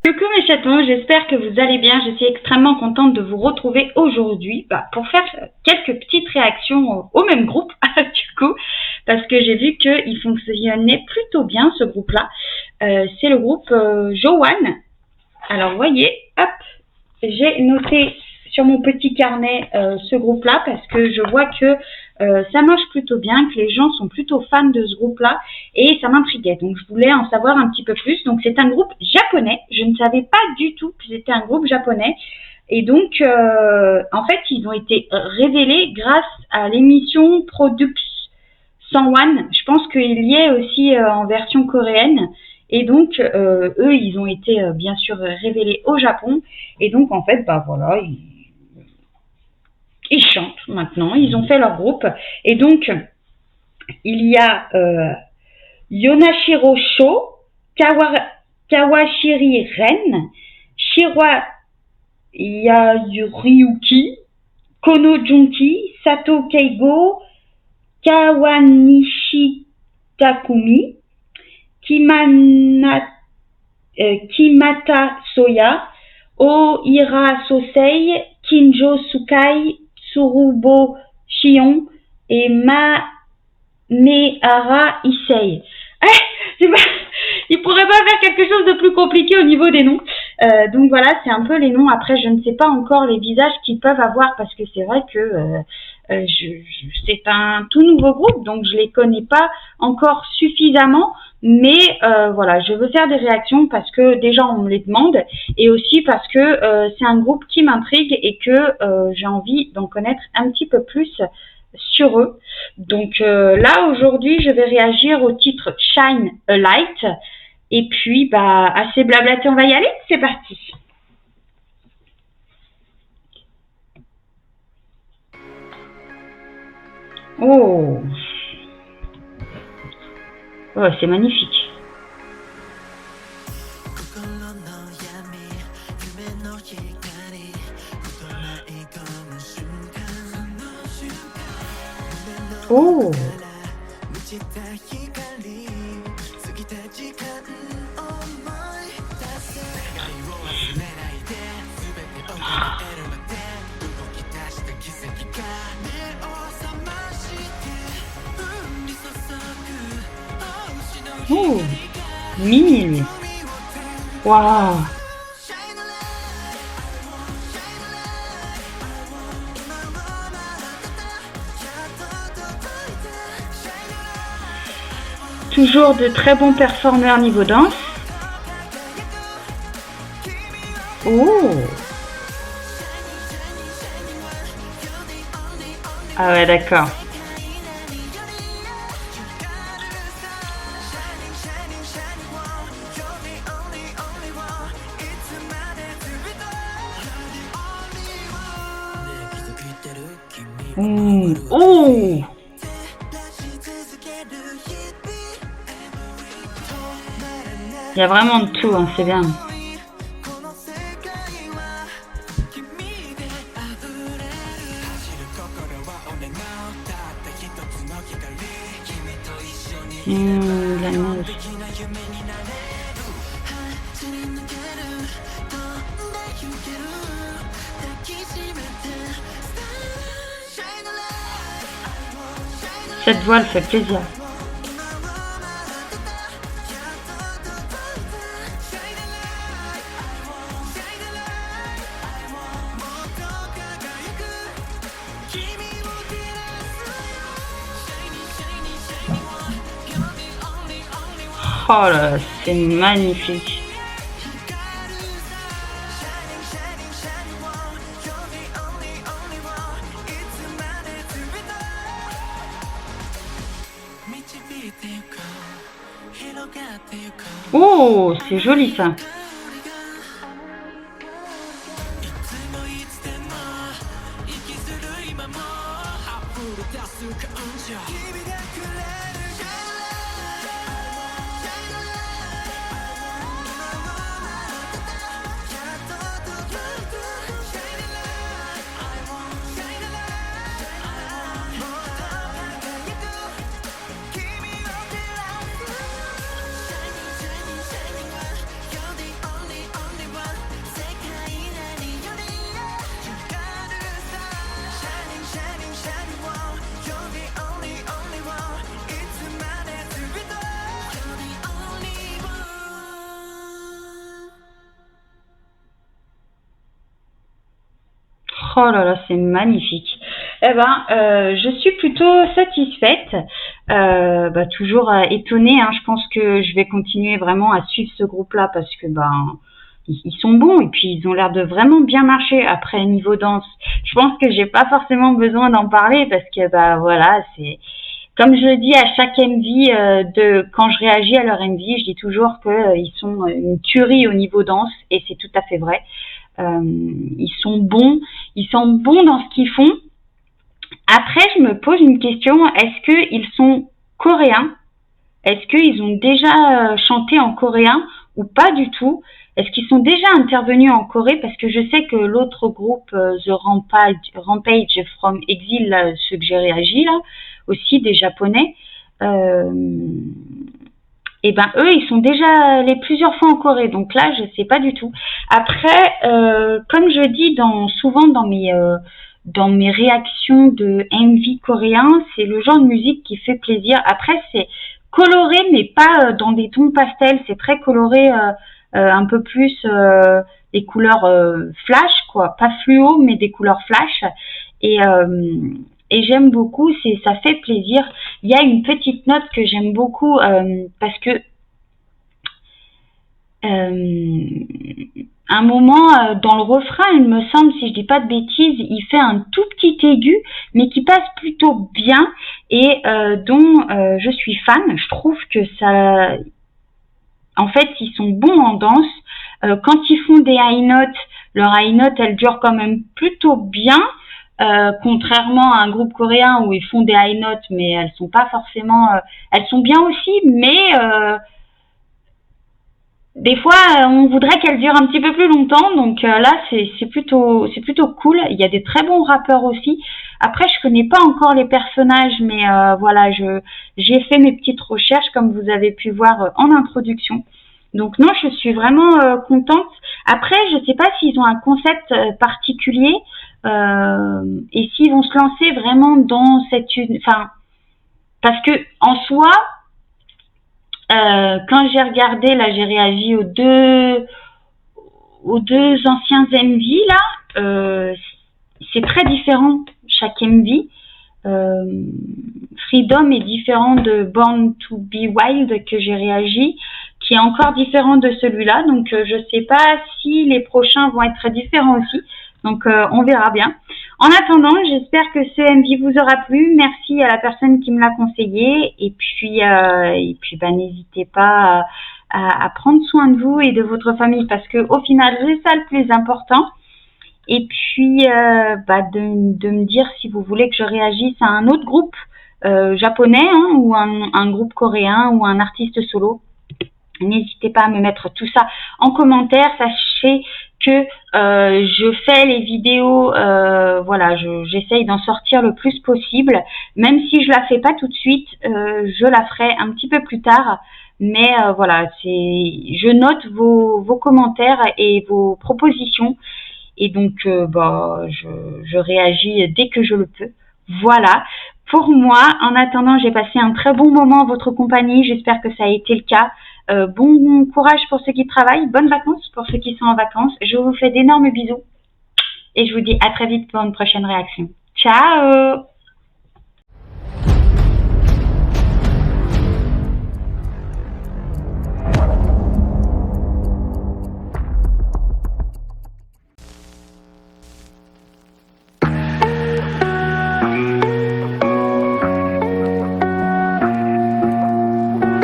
Coucou mes chatons, j'espère que vous allez bien. Je suis extrêmement contente de vous retrouver aujourd'hui pour faire quelques petites réactions au même groupe du coup, parce que j'ai vu qu'il fonctionnait plutôt bien ce groupe-là. C'est le groupe Joanne. Alors voyez, hop, j'ai noté sur mon petit carnet ce groupe-là parce que je vois que ça marche plutôt bien, que les gens sont plutôt fans de ce groupe-là et ça m'intriguait. Donc je voulais en savoir un petit peu plus. Donc c'est un groupe japonais. Je ne savais pas du tout que c'était un groupe japonais. Et donc en fait ils ont été révélés grâce à l'émission Produx 101. Je pense qu'il y est aussi en version coréenne. Et donc, eux, ils ont été bien sûr révélés au Japon. Et donc, en fait, bah voilà, ils chantent maintenant. Ils ont fait leur groupe. Et donc, il y a Yonashiro Sho, Kawashiri Ren, Shiroi Yayuriyuki, Kono Junki, Sato Keigo, Kawanishi Takumi, Kimata Soya, Oira Sosei, Kinjo Sukai, Tsurubo Shion et Mehara Issei. Il pourrait pas faire quelque chose de plus compliqué au niveau des noms. Donc voilà, c'est un peu les noms. Après, je ne sais pas encore les visages qu'ils peuvent avoir parce que c'est vrai que c'est un tout nouveau groupe, donc je les connais pas encore suffisamment. Mais voilà, je veux faire des réactions parce que déjà on me les demande et aussi parce que c'est un groupe qui m'intrigue et que j'ai envie d'en connaître un petit peu plus sur eux. Donc là aujourd'hui je vais réagir au titre Shine a Light et puis bah assez blablaté, on va y aller, c'est parti. Oh, oh c'est magnifique. Oh. Oh, mini lui. Waouh. Toujours de très bons performeurs niveau danse. Oh. Ah ouais, d'accord. Oh. Il y a vraiment de tout, hein, c'est bien. La note. Cette voix, elle fait plaisir. Oh là, c'est magnifique. Oh, c'est joli ça. Oh là là, c'est magnifique. Eh ben, je suis plutôt satisfaite, toujours étonnée, hein. Je pense que je vais continuer vraiment à suivre ce groupe-là parce que ils sont bons et puis ils ont l'air de vraiment bien marcher. Après niveau danse, je pense que j'ai pas forcément besoin d'en parler parce que voilà, c'est comme je le dis à chaque MV quand je réagis à leur MV, je dis toujours que ils sont une tuerie au niveau danse et c'est tout à fait vrai. Ils sont bons dans ce qu'ils font. Après, je me pose une question, est-ce qu'ils sont coréens? Est-ce qu'ils ont déjà chanté en coréen ou pas du tout? Est-ce qu'ils sont déjà intervenus en Corée? Parce que je sais que l'autre groupe, The Rampage from Exile, là, ceux que j'ai réagi là, aussi des Japonais, et eux, ils sont déjà allés plusieurs fois en Corée. Donc là, je sais pas du tout. Après, comme je dis souvent dans mes réactions de MV coréen, c'est le genre de musique qui fait plaisir. Après, c'est coloré, mais pas dans des tons pastels. C'est très coloré, un peu plus des couleurs flash, quoi. Pas fluo, mais des couleurs flash. Et j'aime beaucoup, ça fait plaisir. Il y a une petite note que j'aime beaucoup parce que un moment dans le refrain, il me semble, si je dis pas de bêtises, il fait un tout petit aigu, mais qui passe plutôt bien et dont je suis fan. Je trouve que ça, en fait, ils sont bons en danse. Quand ils font des high notes, leur high note, elle dure quand même plutôt bien. Contrairement à un groupe coréen où ils font des high notes, mais elles sont pas forcément, elles sont bien aussi, mais des fois on voudrait qu'elles durent un petit peu plus longtemps. Donc là, c'est plutôt cool. Il y a des très bons rappeurs aussi. Après, je connais pas encore les personnages, mais voilà, j'ai fait mes petites recherches comme vous avez pu voir en introduction. Donc non, je suis vraiment contente. Après, je sais pas s'ils ont un concept particulier. Et s'ils vont se lancer vraiment dans parce que en soi, quand j'ai regardé, là, j'ai réagi aux deux anciens MV là, c'est très différent chaque MV. Freedom est différent de Born to Be Wild que j'ai réagi, qui est encore différent de celui-là. Donc je sais pas si les prochains vont être différents aussi. Donc on verra bien. En attendant, j'espère que ce MV vous aura plu. Merci à la personne qui me l'a conseillé. Et puis n'hésitez pas à prendre soin de vous et de votre famille parce que au final, c'est ça le plus important. Et puis de me dire si vous voulez que je réagisse à un autre groupe japonais ou un groupe coréen ou un artiste solo. N'hésitez pas à me mettre tout ça en commentaire. Sachez que je fais les vidéos, j'essaye d'en sortir le plus possible. Même si je la fais pas tout de suite, je la ferai un petit peu plus tard. Mais je note vos commentaires et vos propositions. Et donc, je réagis dès que je le peux. Voilà. Pour moi, en attendant, j'ai passé un très bon moment en votre compagnie. J'espère que ça a été le cas. Bon courage pour ceux qui travaillent. Bonnes vacances pour ceux qui sont en vacances. Je vous fais d'énormes bisous. Et je vous dis à très vite pour une prochaine réaction. Ciao!